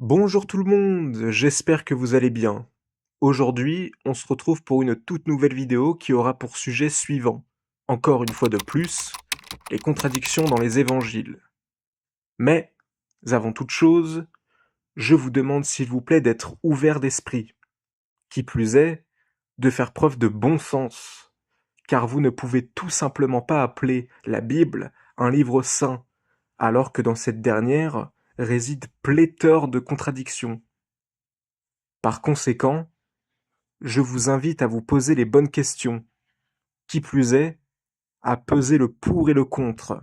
Bonjour tout le monde, j'espère que vous allez bien. Aujourd'hui, on se retrouve pour une toute nouvelle vidéo qui aura pour sujet suivant. Encore une fois de plus, les contradictions dans les évangiles. Mais, avant toute chose, je vous demande s'il vous plaît d'être ouvert d'esprit. Qui plus est, de faire preuve de bon sens. Car vous ne pouvez tout simplement pas appeler la Bible un livre saint, alors que dans cette dernière réside pléthore de contradictions. Par conséquent, je vous invite à vous poser les bonnes questions, qui plus est, à peser le pour et le contre.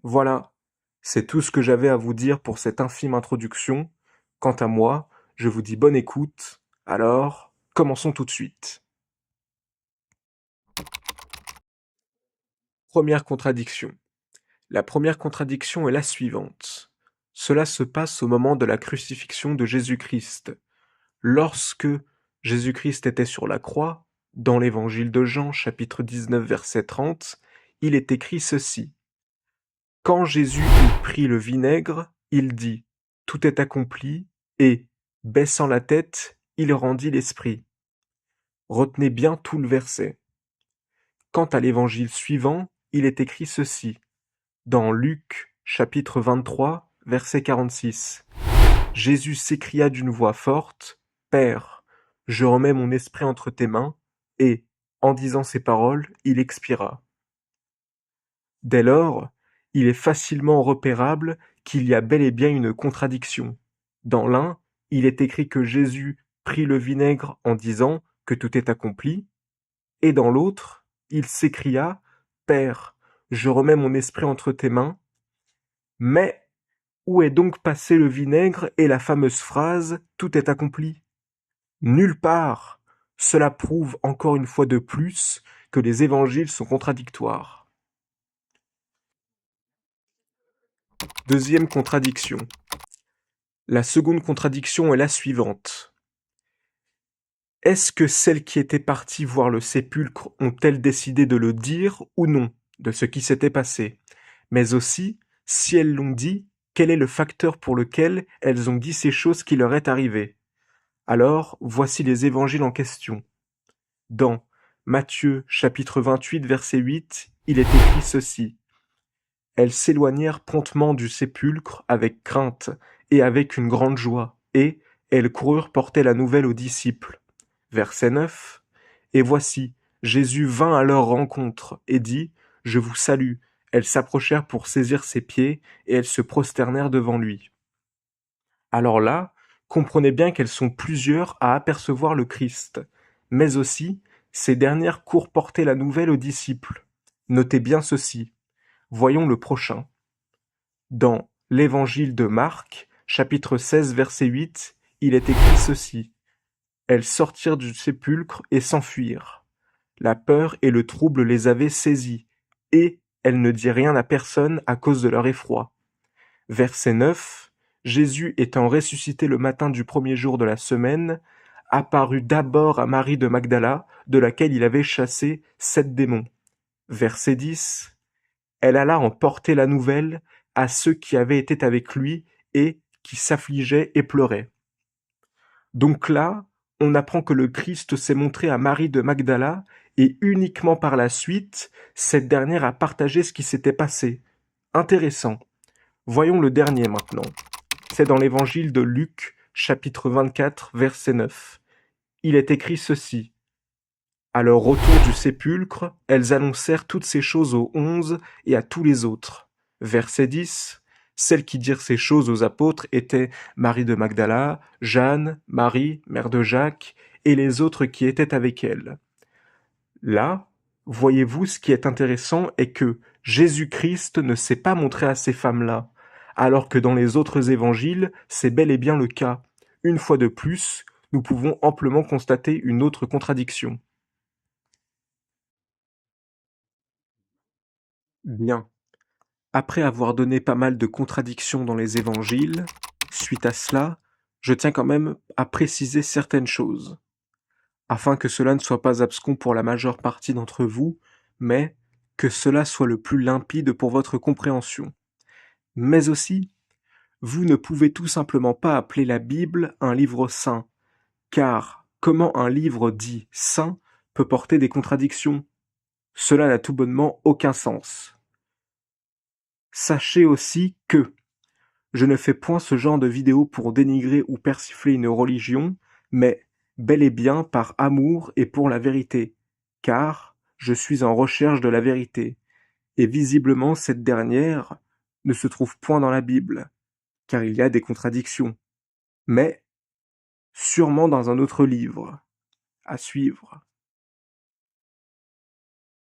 Voilà, c'est tout ce que j'avais à vous dire pour cette infime introduction. Quant à moi, je vous dis bonne écoute, alors commençons tout de suite. Première contradiction. La première contradiction est la suivante. Cela se passe au moment de la crucifixion de Jésus-Christ. Lorsque Jésus-Christ était sur la croix, dans l'évangile de Jean, chapitre 19, verset 30, il est écrit ceci. Quand Jésus eut pris le vinaigre, il dit, tout est accompli, et, baissant la tête, il rendit l'esprit. Retenez bien tout le verset. Quant à l'évangile suivant, il est écrit ceci, dans Luc, chapitre 23, verset 46. Jésus s'écria d'une voix forte, Père, je remets mon esprit entre tes mains, et, en disant ces paroles, il expira. Dès lors, il est facilement repérable qu'il y a bel et bien une contradiction. Dans l'un, il est écrit que Jésus prit le vinaigre en disant que tout est accompli, et dans l'autre, il s'écria, Père, je remets mon esprit entre tes mains, mais où est donc passé le vinaigre et la fameuse phrase tout est accompli? Nulle part. Cela prouve encore une fois de plus que les évangiles sont contradictoires. Deuxième contradiction. La seconde contradiction est la suivante. Est-ce que celles qui étaient parties voir le sépulcre ont-elles décidé de le dire ou non de ce qui s'était passé? Mais aussi, si elles l'ont dit, quel est le facteur pour lequel elles ont dit ces choses qui leur est arrivées? Alors, voici les évangiles en question. Dans Matthieu chapitre 28 verset 8, il est écrit ceci. Elles s'éloignèrent promptement du sépulcre avec crainte et avec une grande joie, et elles coururent porter la nouvelle aux disciples. Verset 9. Et voici, Jésus vint à leur rencontre et dit, Je vous salue. Elles s'approchèrent pour saisir ses pieds, et elles se prosternèrent devant lui. Alors là, comprenez bien qu'elles sont plusieurs à apercevoir le Christ, mais aussi, ces dernières courent porter la nouvelle aux disciples. Notez bien ceci. Voyons le prochain. Dans l'Évangile de Marc, chapitre 16, verset 8, il est écrit ceci. Elles sortirent du sépulcre et s'enfuirent. La peur et le trouble les avaient saisies, et elles ne dirent rien à personne à cause de leur effroi. Verset 9. Jésus étant ressuscité le matin du premier jour de la semaine, apparut d'abord à Marie de Magdala, de laquelle il avait chassé 7 démons. Verset 10. Elle alla en porter la nouvelle à ceux qui avaient été avec lui et qui s'affligeaient et pleuraient. Donc là, on apprend que le Christ s'est montré à Marie de Magdala et uniquement par la suite, cette dernière a partagé ce qui s'était passé. Intéressant. Voyons le dernier maintenant. C'est dans l'évangile de Luc, chapitre 24, verset 9. Il est écrit ceci. À leur retour du sépulcre, elles annoncèrent toutes ces choses aux 11 et à tous les autres. Verset 10. Celles qui dirent ces choses aux apôtres étaient Marie de Magdala, Jeanne, Marie, mère de Jacques, et les autres qui étaient avec elle. Là, voyez-vous, ce qui est intéressant est que Jésus-Christ ne s'est pas montré à ces femmes-là, alors que dans les autres évangiles, c'est bel et bien le cas. Une fois de plus, nous pouvons amplement constater une autre contradiction. Bien. Après avoir donné pas mal de contradictions dans les évangiles, suite à cela, je tiens quand même à préciser certaines choses, afin que cela ne soit pas abscon pour la majeure partie d'entre vous, mais que cela soit le plus limpide pour votre compréhension. Mais aussi, Vous ne pouvez tout simplement pas appeler la Bible un livre saint, car comment un livre dit saint peut porter des contradictions? Cela n'a tout bonnement aucun sens. Sachez aussi que je ne fais point ce genre de vidéo pour dénigrer ou persifler une religion, mais bel et bien par amour et pour la vérité, car je suis en recherche de la vérité, et visiblement cette dernière ne se trouve point dans la Bible, car il y a des contradictions, mais sûrement dans un autre livre. À suivre.